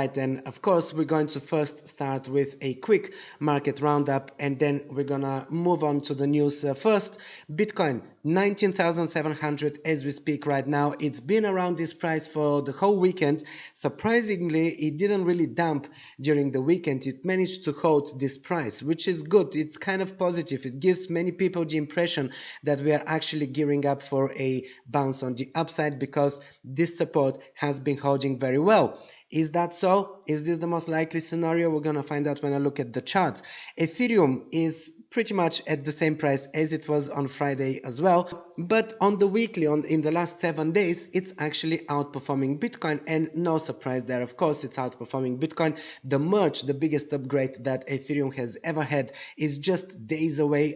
right, and of course we're going to first start with a quick market roundup, and then we're gonna move on to the news. First, Bitcoin 19,700 as we speak right now. It's been around this price for the whole weekend. Surprisingly, it didn't really dump during the weekend. It managed to hold this price, which is good. It's kind of positive. It gives many people the impression that we are actually gearing up for a bounce on the upside, because this support has been holding very well. Is that so? Is this the most likely scenario? We're going to find out when I look at the charts. Ethereum is pretty much at the same price as it was on Friday as well, but on the weekly, in the last 7 days, it's actually outperforming Bitcoin, and no surprise there. Of course, it's outperforming Bitcoin. The merge, the biggest upgrade that Ethereum has ever had, is just days away.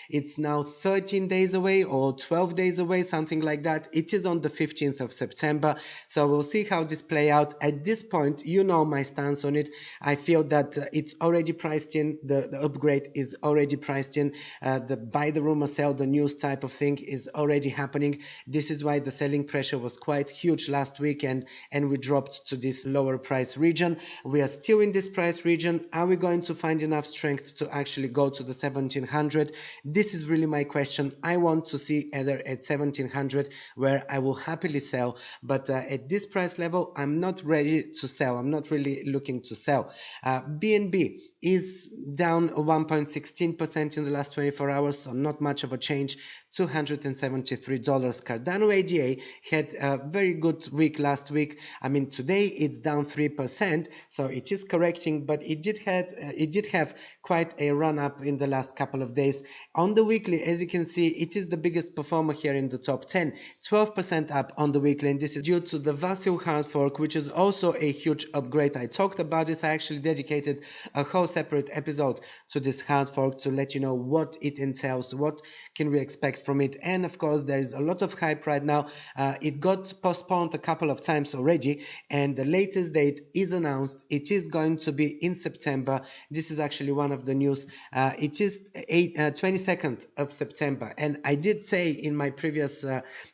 It's now 13 days away or 12 days away, something like that. It is on the 15th of September, so we'll see how this play out. At this point, you know my stance on it. I feel that it's already priced in. The upgrade is already priced in. The buy the rumor, sell the news type of thing is already happening. This is why the selling pressure was quite huge last week, and we dropped to this lower price region. We are still in this price region. Are we going to find enough strength to actually go to the 1700? This is really my question. I want to see either at 1700, where I will happily sell, but at this price level, I'm not ready to sell. I'm not really looking to sell. BNB is down 1.16% in the last 24 hours, so not much of a change, $273. Cardano ADA had a very good week last week. I mean, today it's down 3%, so it is correcting, but it did have quite a run up in the last couple of days. On the weekly, as you can see, it is the biggest performer here in the top 10, 12% up on the weekly, and this is due to the Vasil hard fork, which is also a huge upgrade. I talked about this. I actually dedicated a whole separate episode to this hard fork to let you know what it entails, what can we expect from it. And of course, there is a lot of hype right now. It got postponed a couple of times already, and the latest date is announced. It is going to be in September. This is actually one of the news. It is 22nd of September, and I did say in my previous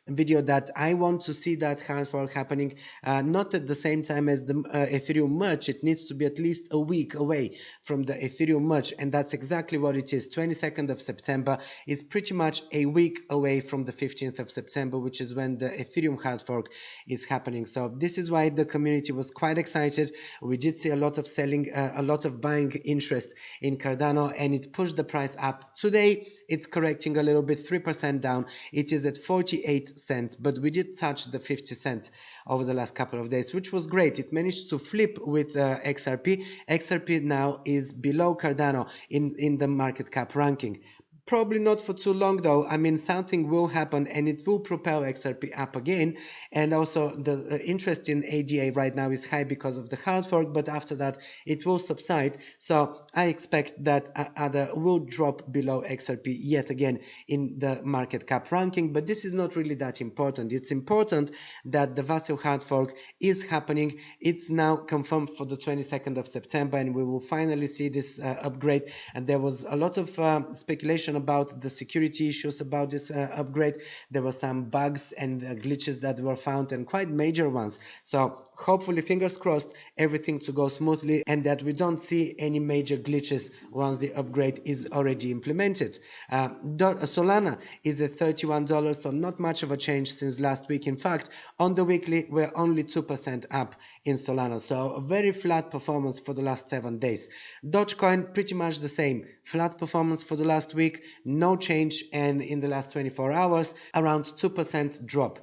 video that I want to see that hard fork happening not at the same time as the Ethereum merge. It needs to be at least a week away from the Ethereum merge, and that's exactly what it is. 22nd of September is pretty much a week away from the 15th of September, which is when the Ethereum hard fork is happening. So this is why the community was quite excited. We did see a lot of selling, a lot of buying interest in Cardano, and it pushed the price up. Today it's correcting a little bit, 3% down. It is at 48 cents, but we did touch the 50 cents over the last couple of days, which was great. It managed to flip with XRP. XRP now is below Cardano in the market cap ranking. Probably not for too long though. I mean, something will happen and it will propel XRP up again. And also the interest in ADA right now is high because of the hard fork, but after that it will subside. So I expect that ADA will drop below XRP yet again in the market cap ranking, but this is not really that important. It's important that the Vasil hard fork is happening. It's now confirmed for the 22nd of September, and we will finally see this upgrade. And there was a lot of speculation about the security issues about this upgrade. There were some bugs and glitches that were found, and quite major ones. So hopefully, fingers crossed, everything to go smoothly and that we don't see any major glitches once the upgrade is already implemented. Solana is at $31, so not much of a change since last week. In fact, on the weekly, we're only 2% up in Solana, so a very flat performance for the last 7 days. Dogecoin, pretty much the same, flat performance for the last week, no change, and in the last 24 hours, around 2% drop.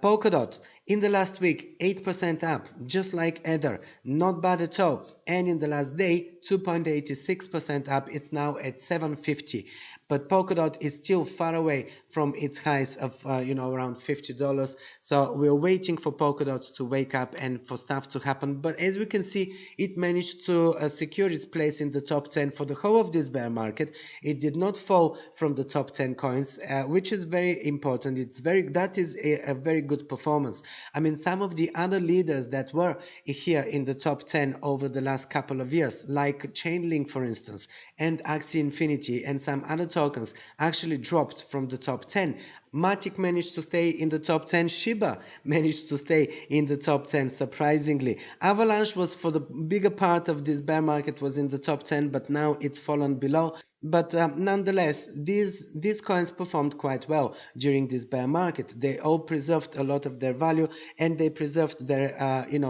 Polkadot, in the last week, 8% up, just like Ether, not bad at all. And in the last day, 2.86% up, it's now at 750. But Polkadot is still far away from its highs of, around $50. So we're waiting for Polkadot to wake up and for stuff to happen. But as we can see, it managed to secure its place in the top 10 for the whole of this bear market. It did not fall from the top 10 coins, which is very important. That is a very good performance. I mean, some of the other leaders that were here in the top 10 over the last couple of years, like Chainlink, for instance, and Axie Infinity and some other tokens actually dropped from the top 10. Matic managed to stay in the top 10. Shiba managed to stay in the top 10, surprisingly. Avalanche was, for the bigger part of this bear market, was in the top 10, but now it's fallen below. But nonetheless, these coins performed quite well during this bear market. They all preserved a lot of their value, and they preserved their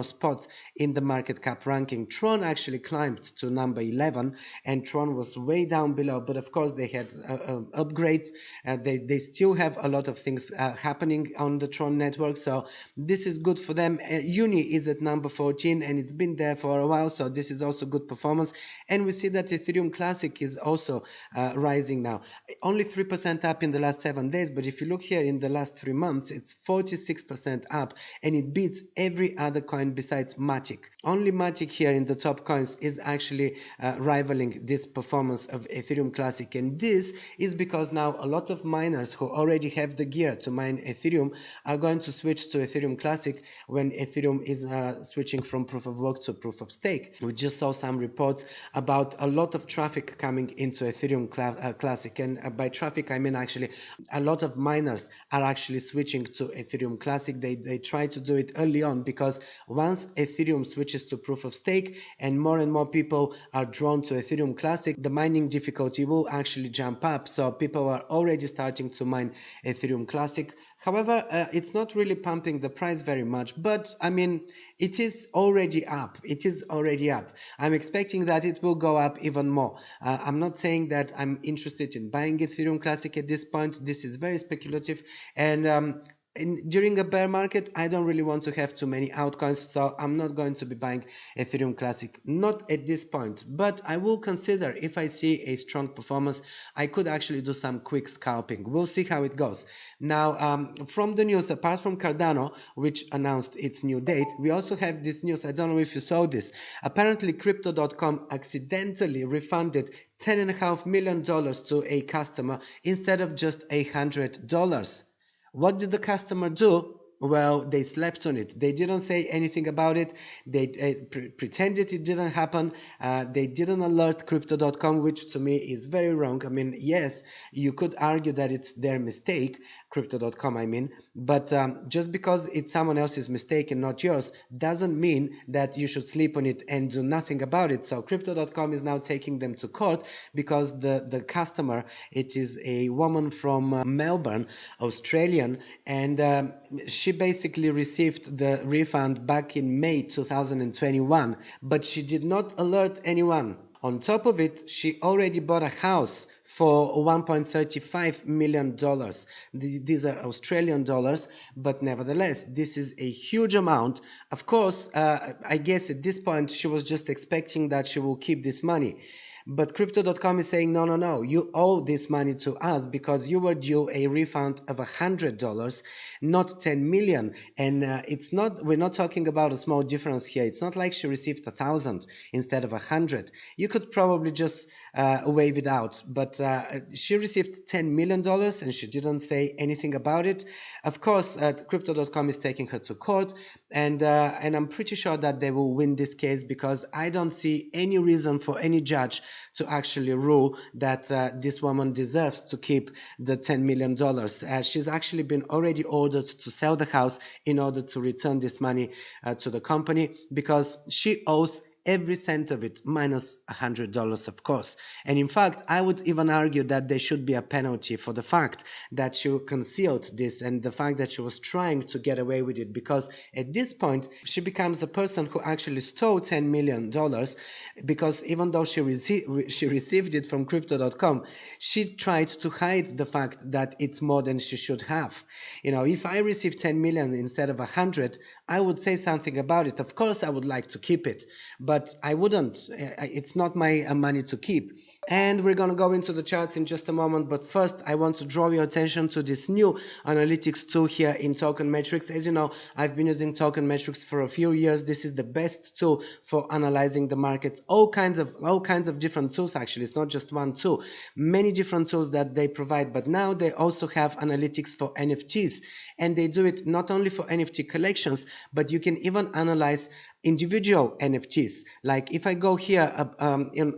spots in the market cap ranking. Tron actually climbed to number 11, and Tron was way down below. But of course, they had upgrades. They still have a lot of things happening on the Tron network, so this is good for them. Uni is at number 14, and it's been there for a while, so this is also good performance. And we see that Ethereum Classic is also rising now. Only 3% up in the last 7 days, but if you look here in the last 3 months, it's 46% up, and it beats every other coin besides Matic. Only Matic here in the top coins is actually rivaling this performance of Ethereum Classic, and this is because now a lot of miners who already have the gear to mine Ethereum are going to switch to Ethereum Classic when Ethereum is switching from proof of work to proof of stake. We just saw some reports about a lot of traffic coming into Ethereum Classic, and by traffic I mean actually a lot of miners are actually switching to Ethereum Classic. They try to do it early on, because once Ethereum switches to proof of stake and more people are drawn to Ethereum Classic, the mining difficulty will actually jump up. So people are already starting to mine Ethereum Classic. However, it's not really pumping the price very much, but I mean, it is already up. It is already up. I'm expecting that it will go up even more. I'm not saying that I'm interested in buying Ethereum Classic at this point. This is very speculative, and during a bear market, I don't really want to have too many altcoins, so I'm not going to be buying Ethereum Classic, not at this point. But I will consider, if I see a strong performance, I could actually do some quick scalping. We'll see how it goes. Now, from the news, apart from Cardano, which announced its new date, we also have this news. I don't know if you saw this. Apparently, Crypto.com accidentally refunded $10.5 million to a customer instead of just $100. What did the customer do? Well, they slept on it. They didn't say anything about it. They pretended it didn't happen. They didn't alert Crypto.com, which to me is very wrong. I mean, yes, you could argue that it's their mistake, Crypto.com, I mean, but just because it's someone else's mistake and not yours doesn't mean that you should sleep on it and do nothing about it. So Crypto.com is now taking them to court because the customer, it is a woman from Melbourne, Australian, and she basically received the refund back in May 2021, but she did not alert anyone. On top of it, she already bought a house for $1.35 million. These are Australian dollars, but nevertheless, this is a huge amount. Of course, I guess at this point, she was just expecting that she will keep this money. But Crypto.com is saying, no, you owe this money to us because you were due a refund of $100, not 10 million. And we're not talking about a small difference here. It's not like she received 1,000 instead of 100. You could probably just waive it out, but she received $10 million and she didn't say anything about it. Of course, Crypto.com is taking her to court, and I'm pretty sure that they will win this case, because I don't see any reason for any judge to actually rule that this woman deserves to keep the $10 million. She's actually been already ordered to sell the house in order to return this money to the company, because she owes every cent of it, minus $100, of course. And in fact, I would even argue that there should be a penalty for the fact that she concealed this and the fact that she was trying to get away with it, because at this point, she becomes a person who actually stole $10 million, because even though she received it from Crypto.com, she tried to hide the fact that it's more than she should have. You know, if I received 10 million instead of 100, I would say something about it. Of course, I would like to keep it, but I wouldn't. It's not my money to keep. And we're going to go into the charts in just a moment, but first I want to draw your attention to this new analytics tool here in Token Metrics. As you know, I've been using Token Metrics for a few years. This is the best tool for analyzing the markets. All kinds of different tools, actually. It's not just one tool. Many different tools that they provide, but now they also have analytics for NFTs, and they do it not only for NFT collections, but you can even analyze individual NFTs. Like if I go here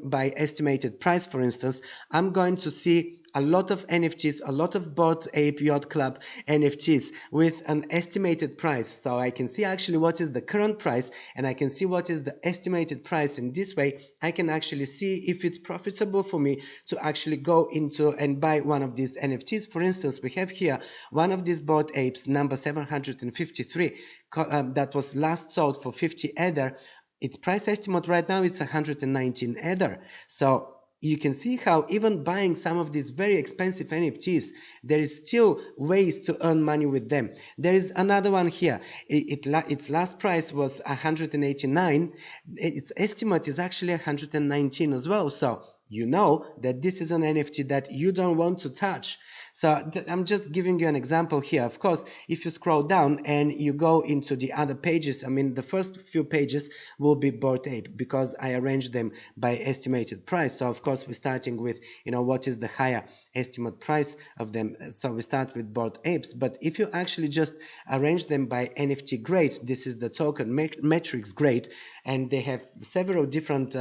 by estimated price, for instance, I'm going to see a lot of NFTs, a lot of Bored Ape Yacht Club NFTs with an estimated price. So I can see actually what is the current price, and I can see what is the estimated price. In this way, I can actually see if it's profitable for me to actually go into and buy one of these NFTs. For instance, we have here one of these Bored Apes, number 753, that was last sold for 50 Ether. Its price estimate right now, it's 119 Ether. So you can see how even buying some of these very expensive NFTs, there is still ways to earn money with them. There is another one here. Its last price was 189. Its estimate is actually 119 as well. So you know that this is an NFT that you don't want to touch. So I'm just giving you an example here. Of course, if you scroll down and you go into the other pages, I mean, the first few pages will be Bored Ape because I arranged them by estimated price. So of course, we're starting with, what is the higher estimate price of them. So we start with Bored Apes. But if you actually just arrange them by NFT grade, this is the Token Metrics grade, and they have several different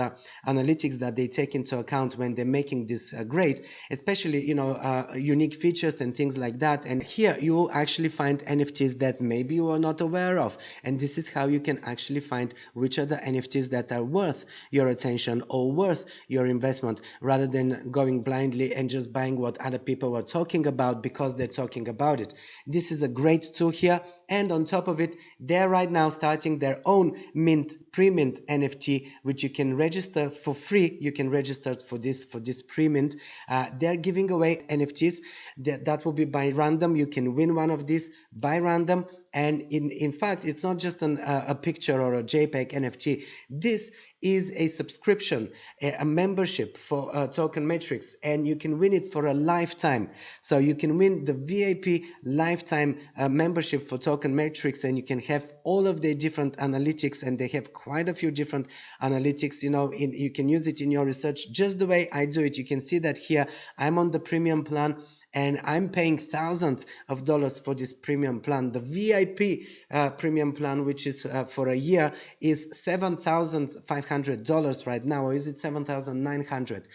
analytics that they take into account when they're making this grade, especially, unique features and things like that. And here you will actually find NFTs that maybe you are not aware of. And this is how you can actually find which are the NFTs that are worth your attention or worth your investment, rather than going blindly and just buying what other people are talking about because they're talking about it. This is a great tool here. And on top of it, they're right now starting their own Premint NFT, which you can register for free. You can register for this Premint. They're giving away NFTs that will be by random. You can win one of these by random. And in fact, it's not just a picture or a JPEG NFT. This is a subscription, a membership for Token Metrics, and you can win it for a lifetime. So you can win the VIP lifetime membership for Token Metrics, and you can have all of the different analytics, and they have quite a few different analytics. You can use it in your research just the way I do it. You can see that here I'm on the premium plan, and I'm paying thousands of dollars for this premium plan. The VIP premium plan, which is for a year, is $7,500 right now, or is it $7,900?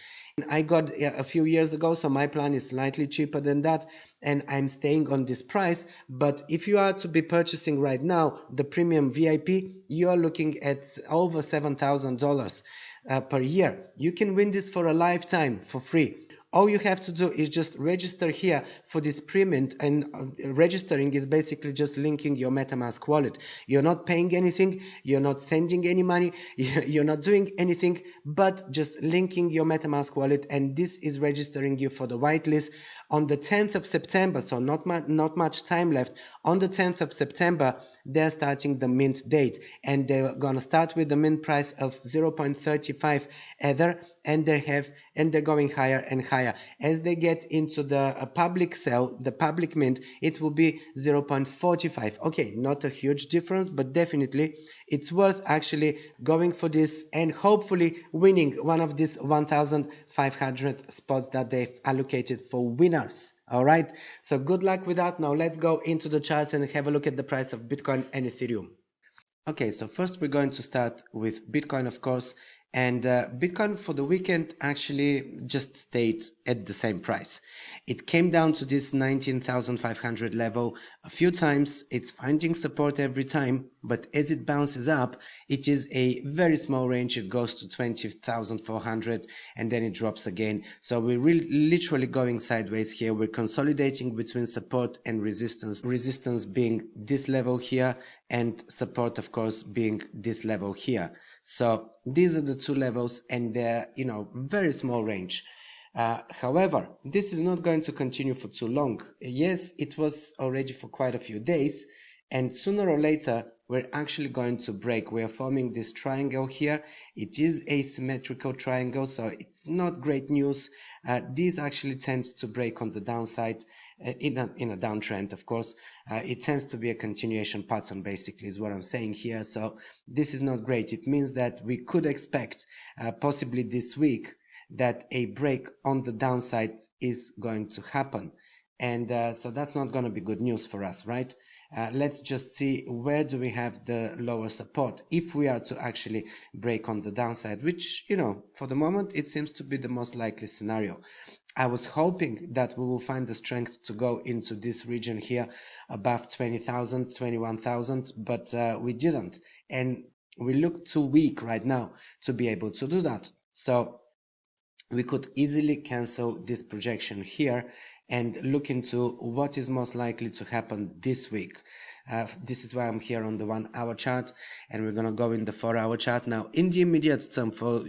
I got a few years ago, so my plan is slightly cheaper than that, and I'm staying on this price. But if you are to be purchasing right now the premium VIP, you are looking at over $7,000 per year. You can win this for a lifetime for free. All you have to do is just register here for this Premint, and registering is basically just linking your MetaMask wallet. You're not paying anything, you're not sending any money, you're not doing anything but just linking your MetaMask wallet, and this is registering you for the whitelist on the 10th of September. So not much time left. On the 10th of September, they're starting the mint date, and they're gonna start with the mint price of 0.35 Ether, and they're going higher and higher. As they get into the public sale, the public mint, it will be 0.45. Okay, not a huge difference, but definitely it's worth actually going for this and hopefully winning one of these 1,500 spots that they've allocated for winners. All right, so good luck with that. Now let's go into the charts and have a look at the price of Bitcoin and Ethereum. Okay, so first we're going to start with Bitcoin, of course. And Bitcoin for the weekend actually just stayed at the same price. It came down to this 19,500 level a few times. It's finding support every time, but as it bounces up, it is a very small range. It goes to 20,400 and then it drops again. So we're literally going sideways here. We're consolidating between support and resistance. Resistance being this level here, and support, of course, being this level here. So these are the two levels, and they're, very small range. However, this is not going to continue for too long. Yes, it was already for quite a few days, and sooner or later we're actually going to break. We're forming this triangle here. It is a symmetrical triangle, so it's not great news. This actually tends to break on the downside in a downtrend, of course. It tends to be a continuation pattern, basically, is what I'm saying here. So this is not great. It means that we could expect possibly this week that a break on the downside is going to happen. And so that's not going to be good news for us, right? Let's just see, where do we have the lower support if we are to actually break on the downside, which, you know, for the moment it seems to be the most likely scenario. I was hoping that we will find the strength to go into this region here above 20,000, 21,000, but we didn't, and we look too weak right now to be able to do that. So we could easily cancel this projection here and look into what is most likely to happen this week. This is why I'm here on the 1 hour chart, and we're going to go in the 4 hour chart. Now, in the immediate term, for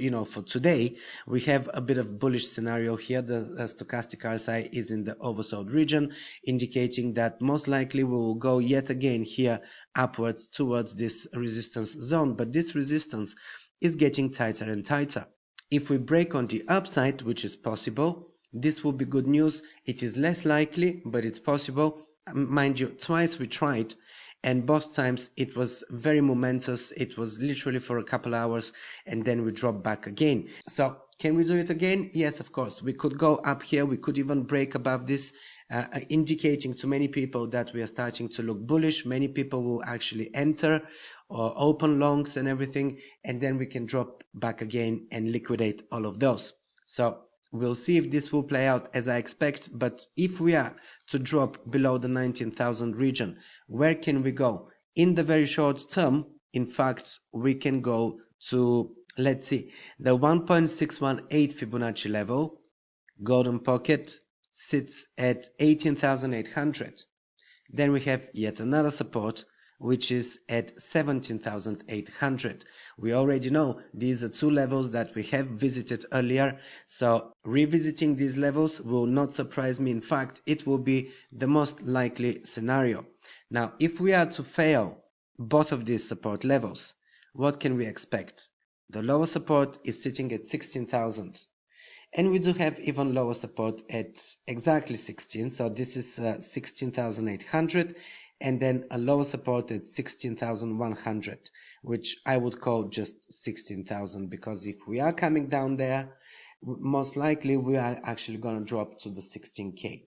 today, we have a bit of bullish scenario here. The stochastic RSI is in the oversold region, indicating that most likely we will go yet again here upwards towards this resistance zone, but this resistance is getting tighter and tighter. If we break on the upside, which is possible, this will be good news. It is less likely, but it's possible. Mind you, twice we tried, and both times it was very momentous. It was literally for a couple hours, and then we dropped back again. So can we do it again? Yes, of course. We could go up here. We could even break above this, indicating to many people that we are starting to look bullish. Many people will actually enter or open longs and everything, and then we can drop back again and liquidate all of those. So we'll see if this will play out as I expect, but if we are to drop below the 19,000 region, where can we go? In the very short term, in fact, we can go to, let's see, the 1.618 Fibonacci level. Golden pocket sits at 18,800. Then we have yet another support, which is at 17,800. We already know these are two levels that we have visited earlier, so revisiting these levels will not surprise me. In fact, it will be the most likely scenario. Now, if we are to fail both of these support levels, what can we expect? The lower support is sitting at 16,000. And we do have even lower support at exactly 16. So this is 16,800, and then a lower support at 16,100, which I would call just 16,000, because if we are coming down there, most likely we are actually going to drop to the 16K.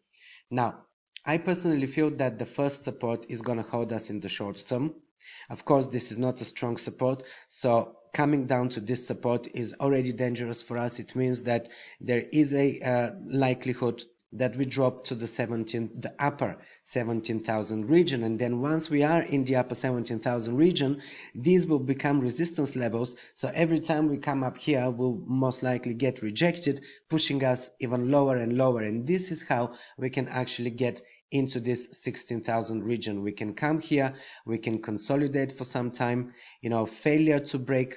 Now, I personally feel that the first support is going to hold us in the short term. Of course, this is not a strong support, so coming down to this support is already dangerous for us. It means that there is a likelihood that we drop to the upper 17,000 region, and then once we are in the upper 17,000 region, these will become resistance levels. So every time we come up here, we'll most likely get rejected, pushing us even lower and lower, and this is how we can actually get into this 16,000 region. We can come here, we can consolidate for some time, failure to break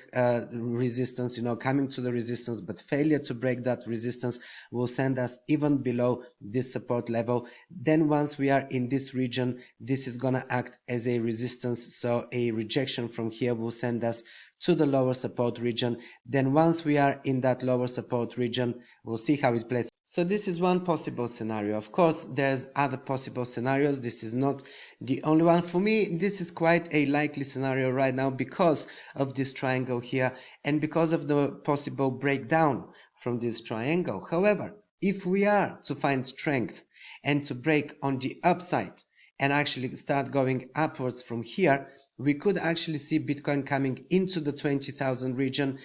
resistance, coming to the resistance, but failure to break that resistance will send us even below this support level. Then once we are in this region, this is gonna act as a resistance, so a rejection from here will send us to the lower support region. Then once we are in that lower support region, we'll see how it plays. So this is one possible scenario. Of course, there's other possible scenarios. This is not the only one. For me, this is quite a likely scenario right now because of this triangle here and because of the possible breakdown from this triangle. However, if we are to find strength and to break on the upside and actually start going upwards from here, we could actually see Bitcoin coming into the 20,000 region,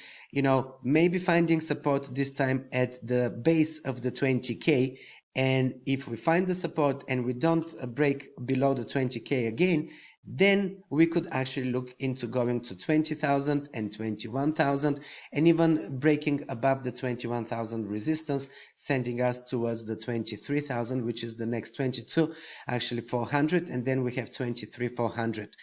maybe finding support this time at the base of the 20K. And if we find the support and we don't break below the 20K again, then we could actually look into going to 20,000 and 21,000 and even breaking above the 21,000 resistance, sending us towards the 23,000, which is the next 22, actually 400, and then we have 23,400.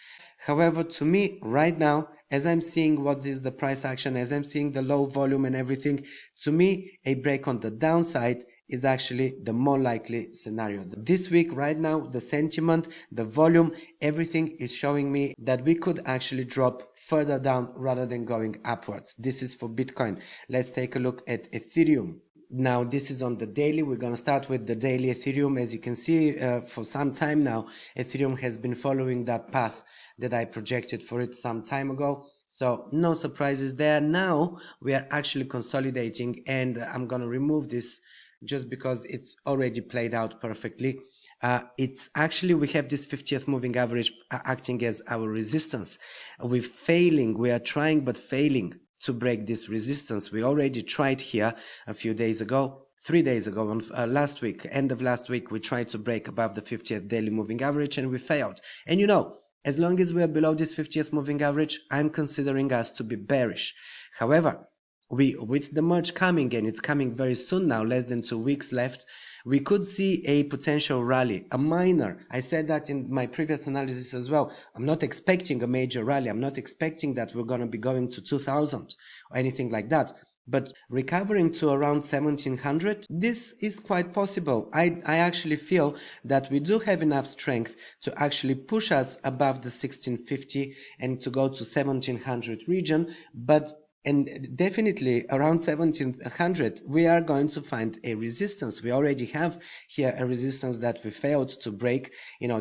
However, to me right now, as I'm seeing what is the price action, as I'm seeing the low volume and everything, to me a break on the downside is actually the more likely scenario. This week, right now, the sentiment, the volume, everything is showing me that we could actually drop further down rather than going upwards. This is for Bitcoin. Let's take a look at Ethereum. Now, this is on the daily. We're going to start with the daily Ethereum. As you can see, for some time now, Ethereum has been following that path that I projected for it some time ago. So no surprises there. Now we are actually consolidating, and I'm going to remove this just because it's already played out perfectly. It's actually, we have this 50th moving average acting as our resistance. We are trying but failing to break this resistance. We already tried here a few days ago, 3 days ago, on last week, end of last week, we tried to break above the 50th daily moving average and we failed. And as long as we are below this 50th moving average, I'm considering us to be bearish. However, with the merge coming, and it's coming very soon now, less than 2 weeks left, we could see a potential rally, a minor. I said that in my previous analysis as well. I'm not expecting a major rally. I'm not expecting that we're going to be going to 2000 or anything like that. But recovering to around 1700, this is quite possible. I actually feel that we do have enough strength to actually push us above the 1650 and to go to 1700 region, and definitely around 1700 we are going to find a resistance. We already have here a resistance that we failed to break.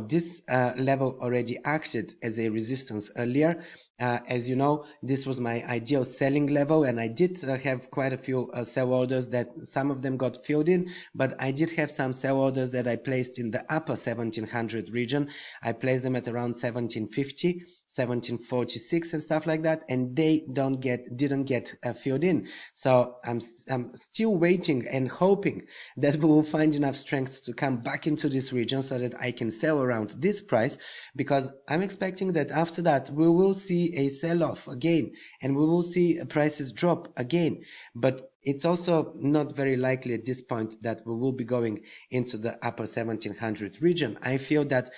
This level already acted as a resistance earlier. As you know, this was my ideal selling level, and I did have quite a few sell orders that some of them got filled in, but I did have some sell orders that I placed in the upper 1700 region. I placed them at around 1750, 1746 and stuff like that, and they didn't get filled in. So I'm still waiting and hoping that we will find enough strength to come back into this region so that I can sell around this price, because I'm expecting that after that we will see a sell-off again and we will see prices drop again. But it's also not very likely at this point that we will be going into the upper 1700 region. I feel that,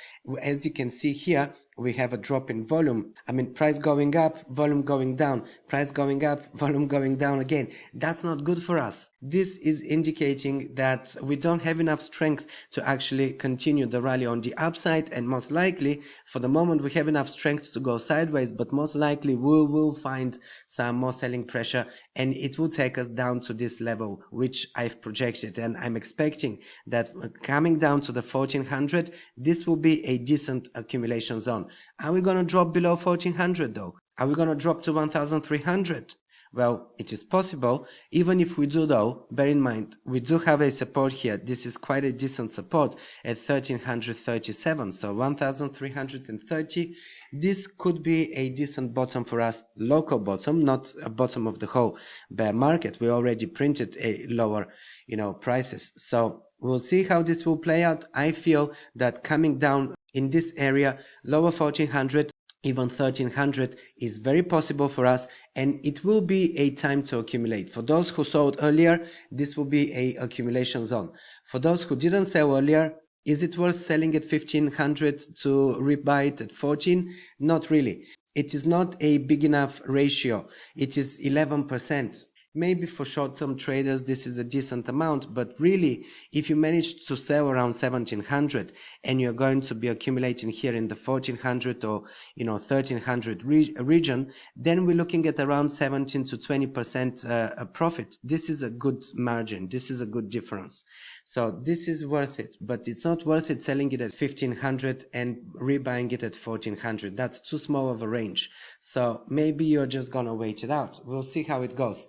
as you can see here, we have a drop in volume. I mean, price going up, volume going down, price going up, volume going down again. That's not good for us. This is indicating that we don't have enough strength to actually continue the rally on the upside, and most likely, for the moment, we have enough strength to go sideways, but most likely we will find some more selling pressure and it will take us down to this level, which I've projected, and I'm expecting that coming down to the 1400, this will be a decent accumulation zone. Are we going to drop below 1400 though? Are we going to drop to 1300? Well, it is possible. Even if we do though, bear in mind, we do have a support here. This is quite a decent support at 1337, so 1330. This could be a decent bottom for us, local bottom, not a bottom of the whole bear market. We already printed a lower, prices. So we'll see how this will play out. I feel that coming down in this area, lower 1400, even 1300 is very possible for us, and it will be a time to accumulate. For those who sold earlier, this will be a accumulation zone. For those who didn't sell earlier, is it worth selling at 1500 to rebuy it at 14? Not really. It is not a big enough ratio. It is 11%. Maybe for short-term traders this is a decent amount, but really if you manage to sell around 1700 and you're going to be accumulating here in the 1400 or 1300 region, then we're looking at around 17 to 20% profit. This is a good margin. This is a good difference. So this is worth it, but it's not worth it selling it at 1500 and rebuying it at 1400. That's too small of a range. So maybe you're just gonna wait it out. We'll see how it goes.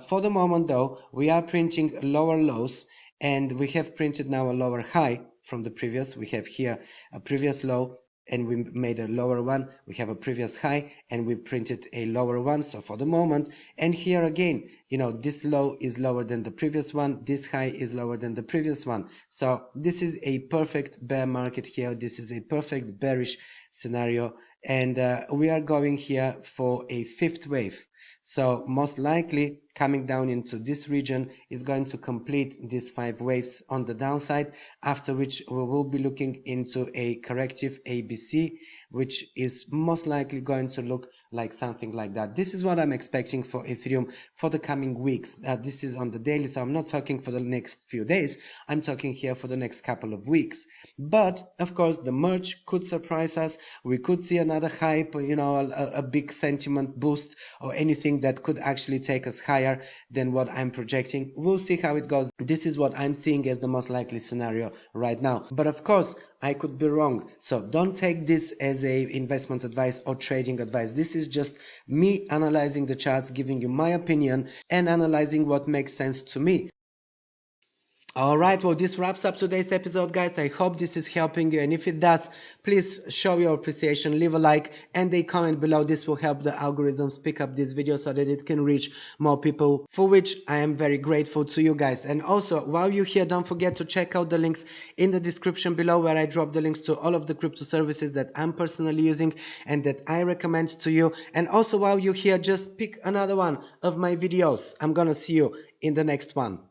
For the moment though, we are printing lower lows, and we have printed now a lower high from the previous. We have here a previous low and we made a lower one. We have a previous high and we printed a lower one. So for the moment, and here again, this low is lower than the previous one. This high is lower than the previous one. So this is a perfect bear market here. This is a perfect bearish scenario. And we are going here for a fifth wave. So most likely coming down into this region is going to complete these 5 waves on the downside, after which we will be looking into a corrective ABC which is most likely going to look like something like that. This is what I'm expecting for Ethereum for the coming weeks. This is on the daily, so I'm not talking for the next few days. I'm talking here for the next couple of weeks. But of course, the merge could surprise us. We could see another hype, a big sentiment boost or anything that could actually take us higher than what I'm projecting. We'll see how it goes. This is what I'm seeing as the most likely scenario right now. But of course, I could be wrong. So don't take this as a investment advice or trading advice. This is just me analyzing the charts, giving you my opinion and analyzing what makes sense to me. Alright, well, this wraps up today's episode, guys. I hope this is helping you, and if it does, please show your appreciation, leave a like and a comment below. This will help the algorithms pick up this video so that it can reach more people, for which I am very grateful to you guys. And also, while you're here, don't forget to check out the links in the description below, where I drop the links to all of the crypto services that I'm personally using and that I recommend to you. And also, while you're here, just pick another one of my videos. I'm gonna see you in the next one.